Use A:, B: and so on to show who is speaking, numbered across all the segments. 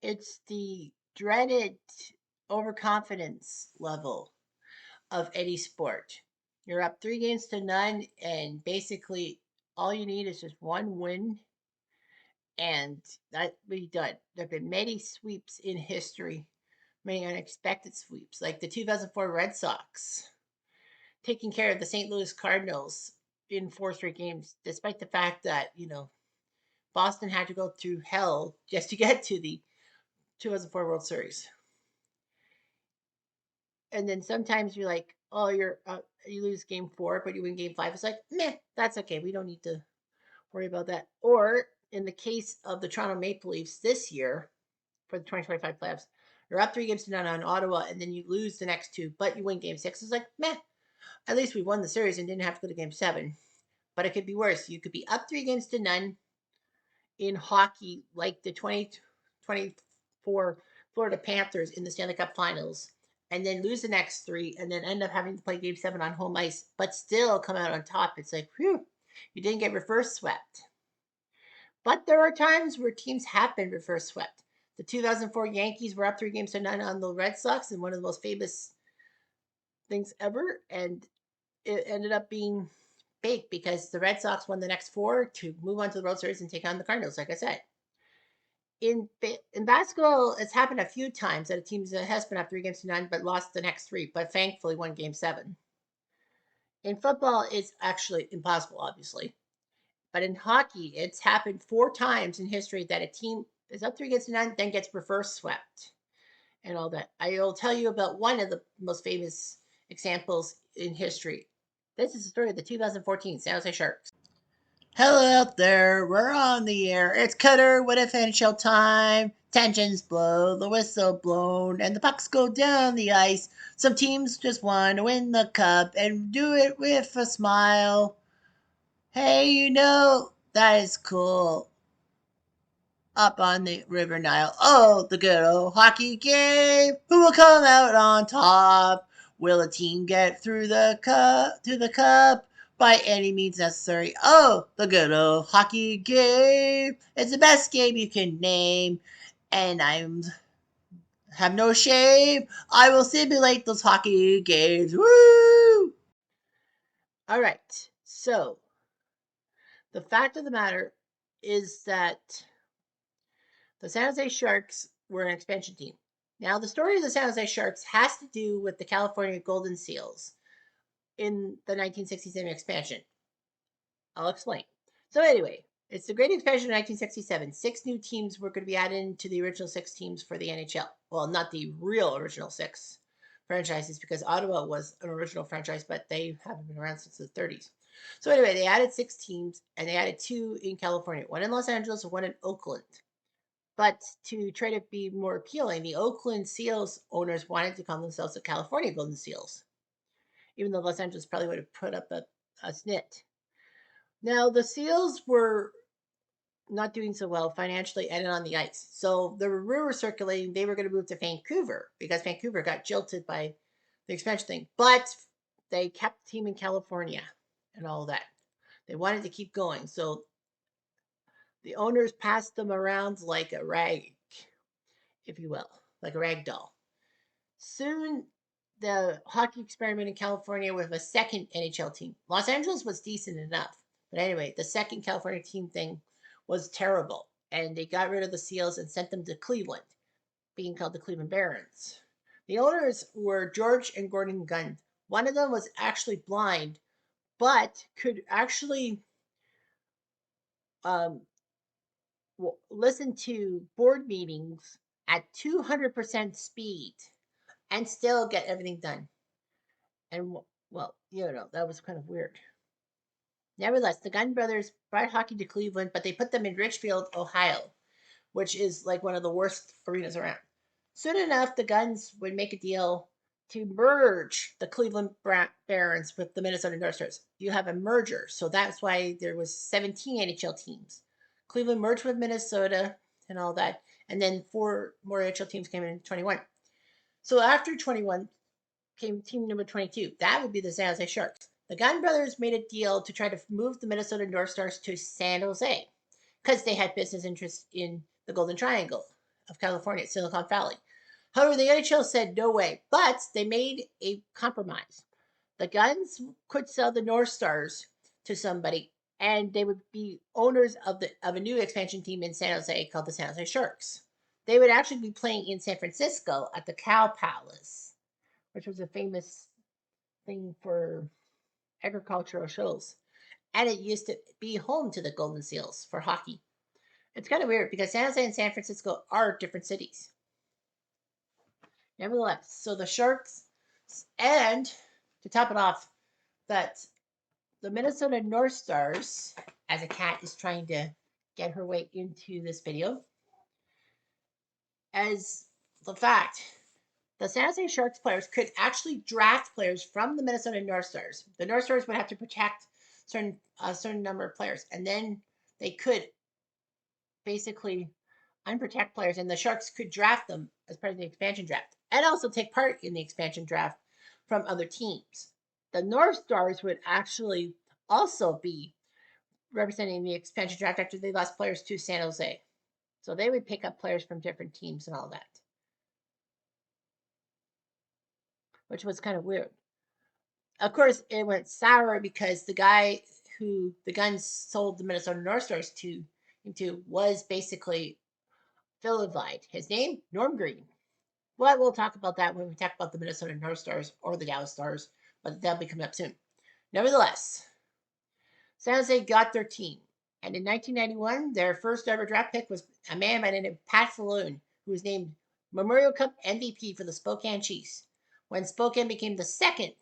A: It's the dreaded overconfidence level of any sport. You're up 3 games to none, and basically all you need is just one win, and that will be done. There have been many sweeps in history, many unexpected sweeps, like the 2004 Red Sox taking care of the St. Louis Cardinals in 4 straight games, despite the fact that, Boston had to go through hell just to get to the 2004 World Series. And then sometimes you're like, oh, you lose game 4, but you win game 5. It's like, meh, that's okay. We don't need to worry about that. Or in the case of the Toronto Maple Leafs this year for the 2025 playoffs, you're up 3 games to none on Ottawa, and then you lose the next 2, but you win game 6. It's like, meh, at least we won the series and didn't have to go to game 7. But it could be worse. You could be up 3 games to none in hockey, like the 2024 Florida Panthers in the Stanley Cup Finals, and then lose the next 3, and then end up having to play game 7 on home ice, but still come out on top. It's like, whew, you didn't get reverse swept. But there are times where teams have been reverse swept. The 2004 Yankees were up 3 games to none on the Red Sox in one of the most famous things ever, and it ended up being big because the Red Sox won the next 4 to move on to the World Series and take on the Cardinals, like I said. In basketball, it's happened a few times that a team has been up 3 games to none, but lost the next 3, but thankfully won game 7. In football, it's actually impossible, obviously. But in hockey, it's happened 4 times in history that a team is up 3 games to none, then gets reverse swept and all that. I will tell you about one of the most famous examples in history. This is the story of the 2014 San Jose Sharks. Hello out there, we're on the air. It's Cutter, what if NHL time? Tensions blow, the whistle blown, and the pucks go down the ice. Some teams just want to win the cup and do it with a smile. Hey, that is cool. Up on the River Nile. Oh, the good old hockey game. Who will come out on top? Will a team get through the cup by any means necessary? Oh, the good old hockey game. It's the best game you can name, and I'm have no shame. I will simulate those hockey games. Woo! All right. So, the fact of the matter is that the San Jose Sharks were an expansion team. Now, the story of the San Jose Sharks has to do with the California Golden Seals in the 1967 expansion. I'll explain. So, anyway, it's the Great Expansion of 1967. 6 new teams were going to be added to the original 6 teams for the NHL. Well, not the real original 6 franchises, because Ottawa was an original franchise, but they haven't been around since the 30s. So, anyway, they added 6 teams, and they added 2 in California, one in Los Angeles and one in Oakland. But to try to be more appealing, the Oakland Seals owners wanted to call themselves the California Golden Seals, even though Los Angeles probably would have put up a snit. Now, the Seals were not doing so well financially and on the ice. So there were rumors circulating they were going to move to Vancouver because Vancouver got jilted by the expansion thing. But they kept the team in California and all that. They wanted to keep going. So the owners passed them around like a rag, if you will, like a rag doll. Soon, the hockey experiment in California with a second NHL team. Los Angeles was decent enough. But anyway, the second California team thing was terrible. And they got rid of the Seals and sent them to Cleveland, being called the Cleveland Barons. The owners were George and Gordon Gund. One of them was actually blind, but could actually um, listen to board meetings at 200% speed and still get everything done. And, well, that was kind of weird. Nevertheless, the Gunn brothers brought hockey to Cleveland, but they put them in Richfield, Ohio, which is like one of the worst arenas around. Soon enough, the Guns would make a deal to merge the Cleveland Barons with the Minnesota North Stars. You have a merger, so that's why there was 17 NHL teams. Cleveland merged with Minnesota and all that, and then 4 more NHL teams came in 21. So after 21 came team number 22. That would be the San Jose Sharks. The Gunn brothers made a deal to try to move the Minnesota North Stars to San Jose because they had business interests in the Golden Triangle of California, Silicon Valley. However, the NHL said no way, but they made a compromise. The Guns could sell the North Stars to somebody, and they would be owners of a new expansion team in San Jose called the San Jose Sharks. They would actually be playing in San Francisco at the Cow Palace, which was a famous thing for agricultural shows. And it used to be home to the Golden Seals for hockey. It's kind of weird because San Jose and San Francisco are different cities. Nevertheless, so the Sharks, and to top it off, that the Minnesota North Stars, as a cat is trying to get her way into this video, as the fact the San Jose Sharks players could actually draft players from the Minnesota North Stars. The North Stars would have to protect a certain number of players, and then they could basically unprotect players, and the Sharks could draft them as part of the expansion draft, and also take part in the expansion draft from other teams. The North Stars would actually also be representing the expansion draft after they lost players to San Jose. So they would pick up players from different teams and all that, which was kind of weird. Of course, it went sour because the guy who the Guns sold the Minnesota North Stars to was basically vilified. His name, Norm Green. But we'll talk about that when we talk about the Minnesota North Stars or the Dallas Stars, but that'll be coming up soon. Nevertheless, San Jose got their team. And in 1991, their first ever draft pick was a man by the name of Pat Falloon, who was named Memorial Cup MVP for the Spokane Chiefs, when Spokane became the second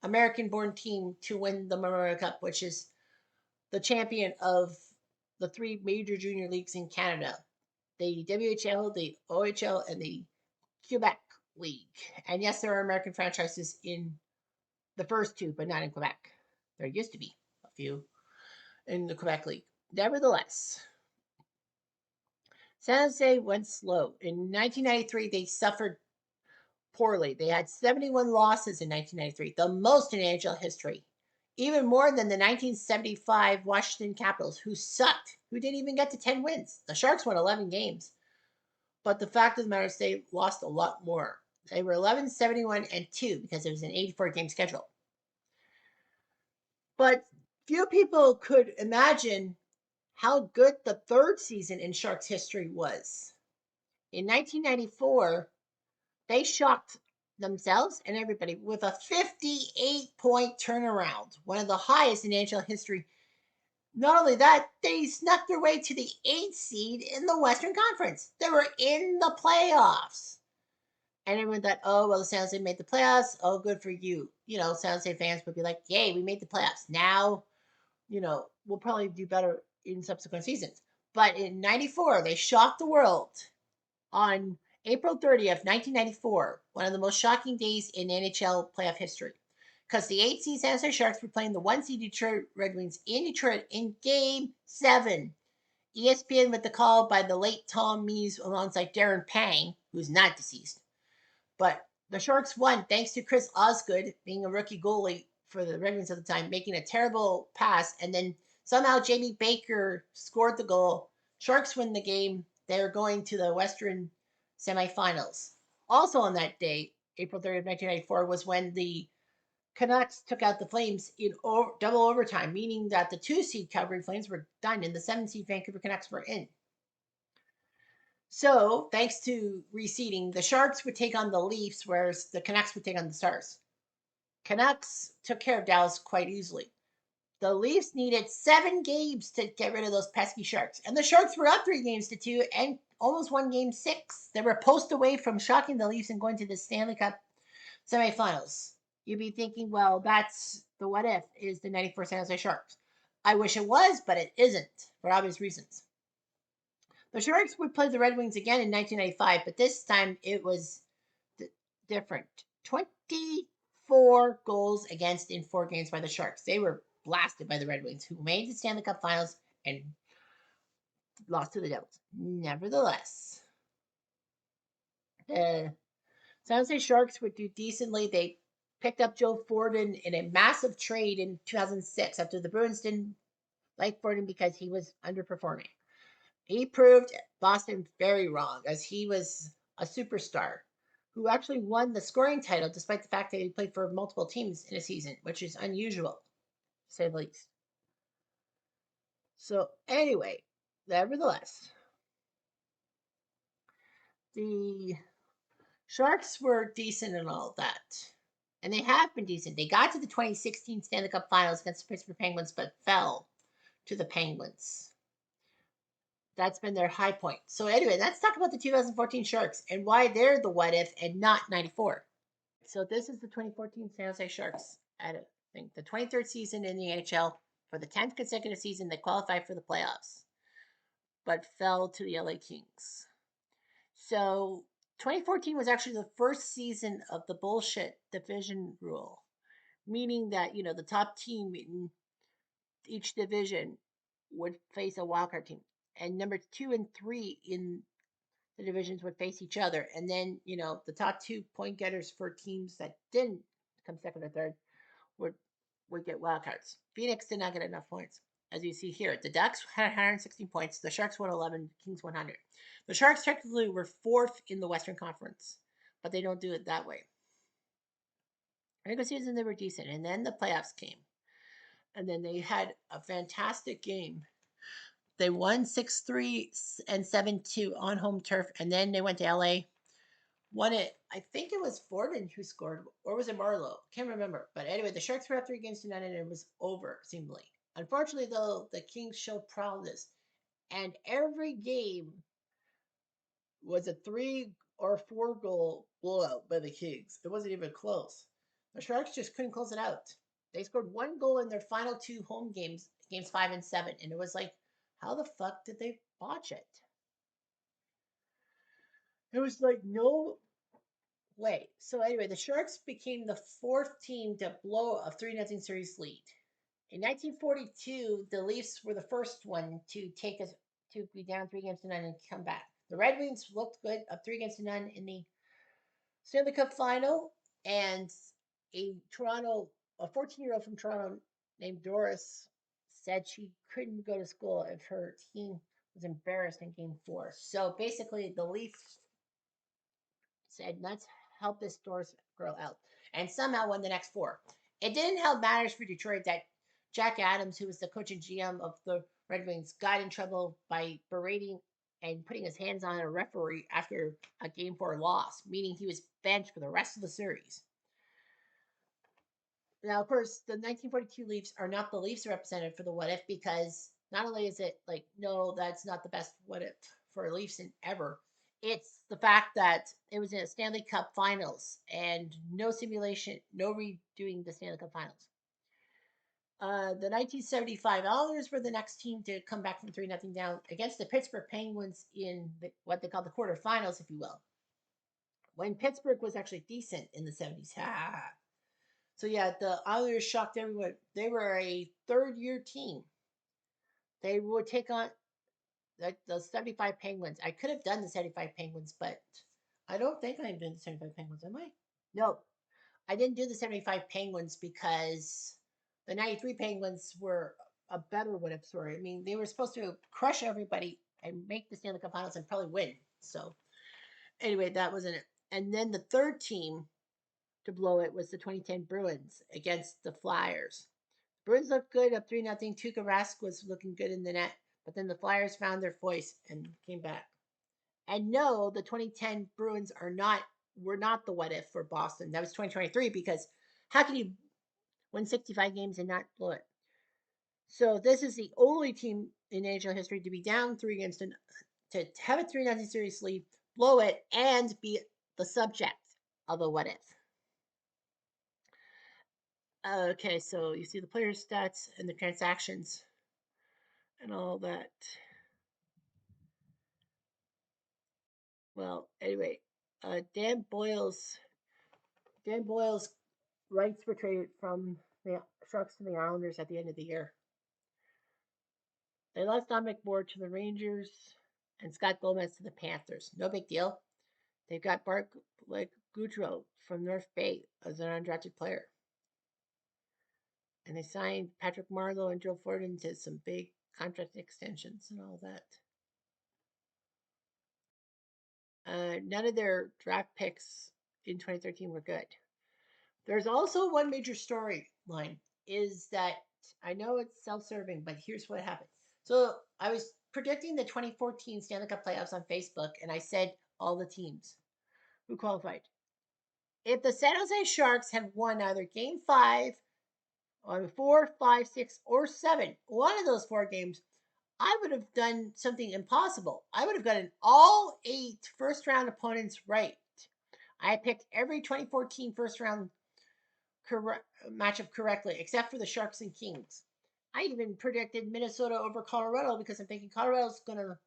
A: American-born team to win the Memorial Cup, which is the champion of the three major junior leagues in Canada, the WHL, the OHL, and the Quebec League. And yes, there are American franchises in the first two, but not in Quebec. There used to be a few in the Quebec League. Nevertheless, San Jose went slow. In 1993, they suffered poorly. They had 71 losses in 1993, the most in NHL history, even more than the 1975 Washington Capitals, who sucked, who didn't even get to 10 wins. The Sharks won 11 games. But the fact of the matter is they lost a lot more. They were 11, 71, and 2 because it was an 84-game schedule. But few people could imagine how good the third season in Sharks history was. In 1994, they shocked themselves and everybody with a 58-point turnaround, one of the highest in NHL history. Not only that, they snuck their way to the 8th seed in the Western Conference. They were in the playoffs. And everyone thought, oh, well, the San Jose made the playoffs. Oh, good for you. San Jose fans would be like, yay, we made the playoffs. Now, we'll probably do better in subsequent seasons. But in 94, they shocked the world on April 30th, 1994, one of the most shocking days in NHL playoff history. Because the 8 seed San Jose Sharks were playing the 1 seed Detroit Red Wings in Detroit in Game 7. ESPN with the call by the late Tom Mees alongside Darren Pang, who's not deceased. But the Sharks won thanks to Chris Osgood being a rookie goalie for the Red Wings at the time, making a terrible pass, and then somehow Jamie Baker scored the goal. Sharks win the game. They're going to the Western semifinals. Also on that day, April 30th, 1994, was when the Canucks took out the Flames in double overtime, meaning that the 2 seed Calgary Flames were done and the 7 seed Vancouver Canucks were in. So, thanks to reseeding, the Sharks would take on the Leafs, whereas the Canucks would take on the Stars. Canucks took care of Dallas quite easily. The Leafs needed 7 games to get rid of those pesky Sharks. And the Sharks were up 3-2 and almost won Game 6. They were a post away from shocking the Leafs and going to the Stanley Cup semifinals. You'd be thinking, well, that's the what if, is the 94 San Jose Sharks. I wish it was, but it isn't, for obvious reasons. The Sharks would play the Red Wings again in 1995, but this time it was different. 24 goals against in 4 games by the Sharks. They were blasted by the Red Wings, who made the Stanley Cup Finals and lost to the Devils. Nevertheless, the San Jose Sharks would do decently. They picked up Joe Forden in a massive trade in 2006 after the Bruins didn't like Forden because he was underperforming. He proved Boston very wrong, as he was a superstar who actually won the scoring title despite the fact that he played for multiple teams in a season, which is unusual, to say the least. So, anyway, nevertheless, the Sharks were decent and all that. And they have been decent. They got to the 2016 Stanley Cup Finals against the Pittsburgh Penguins, but fell to the Penguins. That's been their high point. So anyway, let's talk about the 2014 Sharks and why they're the what if and not 94. So this is the 2014 San Jose Sharks at I think the 23rd season in the NHL. For the 10th consecutive season, they qualified for the playoffs, but fell to the LA Kings. So 2014 was actually the first season of the bullshit division rule, meaning that the top team in each division would face a wildcard team, and number 2 and 3 in the divisions would face each other, and then the top 2 point getters for teams that didn't come second or third would would get wild cards. Phoenix did not get enough points, as you see here. The Ducks had 116 points. The Sharks won 11. Kings 100. The Sharks technically were fourth in the Western Conference, but they don't do it that way. Regular season they were decent, and then the playoffs came, and then they had a fantastic game. They won 6-3 and 7-2 on home turf, and then they went to LA, won it. I think it was Forden who scored, or was it Marlowe? Can't remember. But anyway, the Sharks were up 3 games to none, and it was over, seemingly. Unfortunately, though, the Kings showed prowess, and every game was a 3 or 4 goal blowout by the Kings. It wasn't even close. The Sharks just couldn't close it out. They scored 1 goal in their final 2 home games, games 5 and 7, and it was like, how the fuck did they botch it? It was like no way. So anyway, the Sharks became the fourth team to blow a 3-0 series lead. In 1942, the Leafs were the first one to take us to be down 3 games to none and come back. The Red Wings looked good, up 3 games to none in the Stanley Cup final, and a 14-year-old from Toronto named Doris said she couldn't go to school if her team was embarrassed in Game 4. So basically, the Leafs said, let's help this Doris girl out, and somehow won the next 4. It didn't help matters for Detroit that Jack Adams, who was the coach and GM of the Red Wings, got in trouble by berating and putting his hands on a referee after a Game 4 loss, meaning he was benched for the rest of the series. Now, of course, the 1942 Leafs are not the Leafs represented for the what if, because not only is it like, no, that's not the best what if for Leafs in ever, it's the fact that it was in a Stanley Cup Finals and no simulation, no redoing the Stanley Cup Finals. The 1975 Islanders were the next team to come back from 3-0 down against the Pittsburgh Penguins in what they call the quarterfinals, if you will, when Pittsburgh was actually decent in the 70s. So yeah, the Islanders shocked everyone. They were a third-year team. They would take on the 75 Penguins. I could have done the 75 Penguins, but I don't think I'm doing the 75 Penguins, am I? No, I didn't do the 75 Penguins because the 93 Penguins were a better what if story. I mean, they were supposed to crush everybody and make the Stanley Cup Finals and probably win. So anyway, that wasn't it. And then the third team to blow it was the 2010 Bruins against the Flyers. Bruins looked good up 3-0. Tuukka Rask was looking good in the net, but then the Flyers found their voice and came back. And no, the 2010 Bruins were not the what if for Boston. That was 2023, because how can you win 65 games and not blow it? So this is the only team in NHL history to be down 3 games to have a 3-0 series lead, blow it, and be the subject of a what if. Okay, so you see the players' stats and the transactions and all that. Well, anyway, Dan Boyle's rights were traded from the Sharks to the Islanders at the end of the year. They lost Dominic Moore to the Rangers and Scott Gomez to the Panthers. No big deal. They've got Bart Goudreau from North Bay as an undrafted player. And they signed Patrick Marleau and Joe Forden to some big contract extensions and all that. none of their draft picks in 2013 were good. There's also one major storyline is that I know it's self-serving, but here's what happened. So I was predicting the 2014 Stanley Cup playoffs on Facebook, and I said all the teams who qualified. If the San Jose Sharks had won either Game 5, or 4, 5, 6, or 7, one of those 4 games, I would have done something impossible. I would have gotten all 8 first round opponents right. I picked every 2014 first round matchup correctly, except for the Sharks and Kings. I even predicted Minnesota over Colorado because I'm thinking Colorado's going to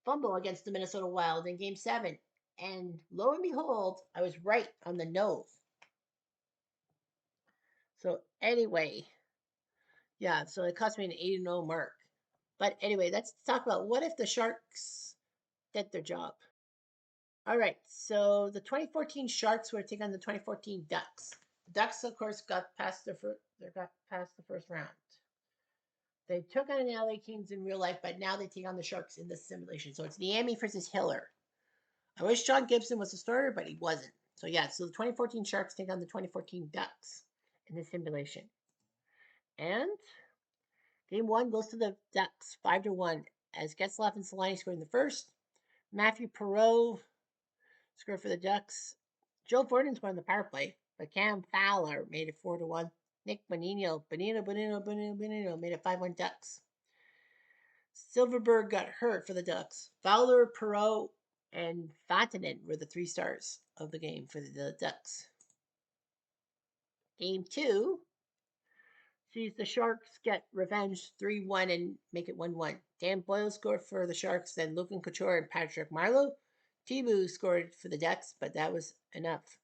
A: fumble against the Minnesota Wild in Game 7. And lo and behold, I was right on the nose. So anyway, yeah, so it cost me an 8-0 mark. But anyway, let's talk about what if the Sharks did their job. All right, so the 2014 Sharks were taking on the 2014 Ducks. The Ducks, of course, got past the first round. They took on the LA Kings in real life, but now they take on the Sharks in the simulation. So it's Niemi versus Hiller. I wish John Gibson was the starter, but he wasn't. So yeah, so the 2014 Sharks take on the 2014 Ducks in the simulation. And Game 1 goes to the Ducks, 5-1, as Getzlaf and Solani scored in the first. Matthew Perreault scored for the Ducks. Joe Forden scored on the power play, but Cam Fowler made it 4-1. Nick Bonino made it 5-1 Ducks. Silverberg got hurt for the Ducks. Fowler, Perreault, and Vatanen were the 3 stars of the game for the Ducks. Game 2 sees the Sharks get revenge 3-1 and make it 1-1. Dan Boyle scored for the Sharks, then Logan Couture and Patrick Marleau. Tibu scored for the Ducks, but that was enough.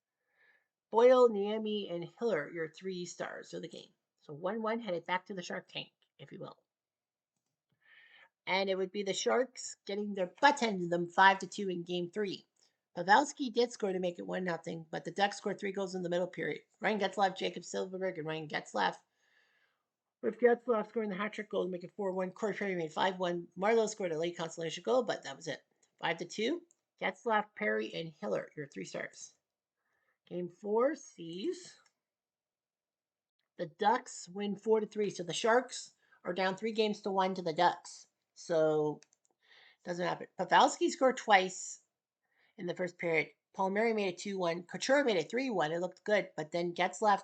A: Boyle, Niemi, and Hiller, your 3 stars of the game. So 1-1 headed back to the Shark tank, if you will. And it would be the Sharks getting their butt handed to them 5-2 in Game 3. Pavelski did score to make it 1-0, but the Ducks scored 3 goals in the middle period. Ryan Getzlaf, Jacob Silverberg, and Ryan Getzlaf. With Getzlaf scoring the hat-trick goal to make it 4-1. Corey Perry made 5-1. Marleau scored a late consolation goal, but that was it. 5-2. Getzlaf, Perry, and Hiller, your 3 stars. Game 4 sees the Ducks win 4-3. So the Sharks are down 3-1 to the Ducks. So doesn't happen. Pavelski scored twice in the first period. Palmieri made it 2-1. Couture made it 3-1. It looked good, but then Getzlaf,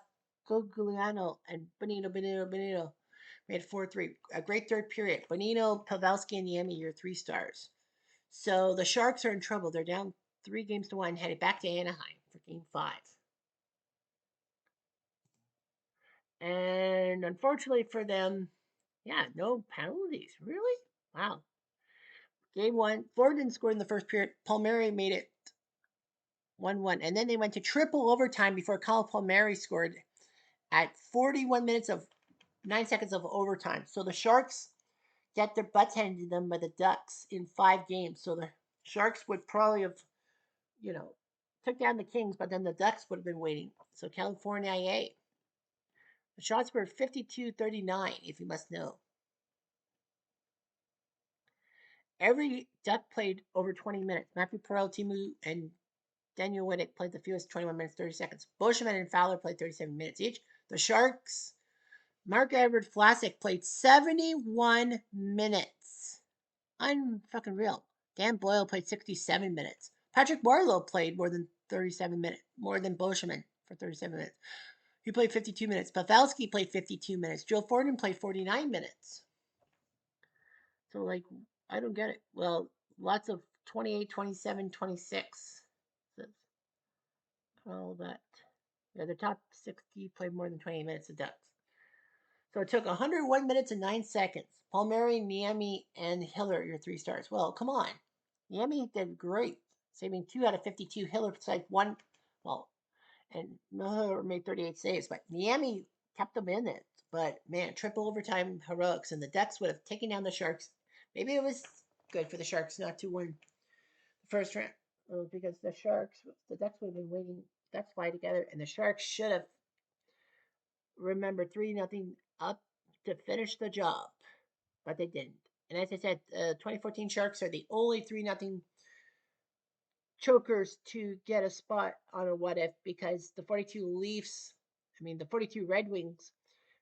A: Guglielmo, and Bonino made it 4-3. A great third period. Bonino, Pavelski, and Niemi, your 3 stars. So the Sharks are in trouble. They're down 3-1, headed back to Anaheim for Game 5. And unfortunately for them, yeah, no penalties. Really? Wow. Game 1, Forden scored in the first period. Palmieri made it 1-1. And then they went to triple overtime before Kyle Palmieri scored at 41 minutes of 9 seconds of overtime. So the Sharks get their butts handed to them by the Ducks in 5 games. So the Sharks would probably have, took down the Kings, but then the Ducks would have been waiting. So California IA. The shots were 52-39, if you must know. Every Duck played over 20 minutes. Matthew Perreault, Timu, and Daniel Winnick played the fewest, 21 minutes, 30 seconds. Boschman and Fowler played 37 minutes each. The Sharks, Marc-Edouard Vlasic played 71 minutes. Unfucking real. Dan Boyle played 67 minutes. Patrick Marleau played more than 37 minutes, more than Boschman for 37 minutes. He played 52 minutes. Pavelski played 52 minutes. Joe Forden played 49 minutes. So, I don't get it. Well, lots of 28, 27, 26. All that. Yeah, the top 60 played more than 28 minutes of Ducks. So it took 101 minutes and 9 seconds. Palmieri, Niemi, and Hiller, your 3 stars. Well, come on. Niemi did great, saving 2 out of 52. Hiller saved 1. Well, and Hiller made 38 saves, but Niemi kept them in it. But man, triple overtime heroics, and the Ducks would have taken down the Sharks. Maybe it was good for the Sharks not to win the first round because the Ducks would have been waiting. Ducks fly together, and the Sharks should have remembered 3-0 up to finish the job, but they didn't. And as I said, 2014 Sharks are the only 3-0 chokers to get a spot on a what if because the 42 Leafs, the 42 Red Wings,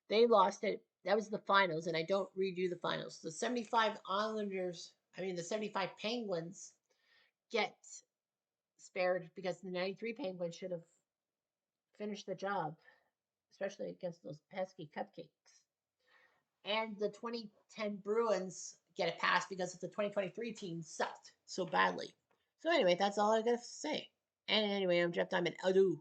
A: they lost it. That was the finals, and I don't redo the finals. The 75 Islanders, the 75 Penguins get spared because the 93 Penguins should have finished the job, especially against those pesky cupcakes. And the 2010 Bruins get a pass because the 2023 team sucked so badly. So anyway, that's all I got to say. And anyway, I'm Jeff Diamond. Adieu.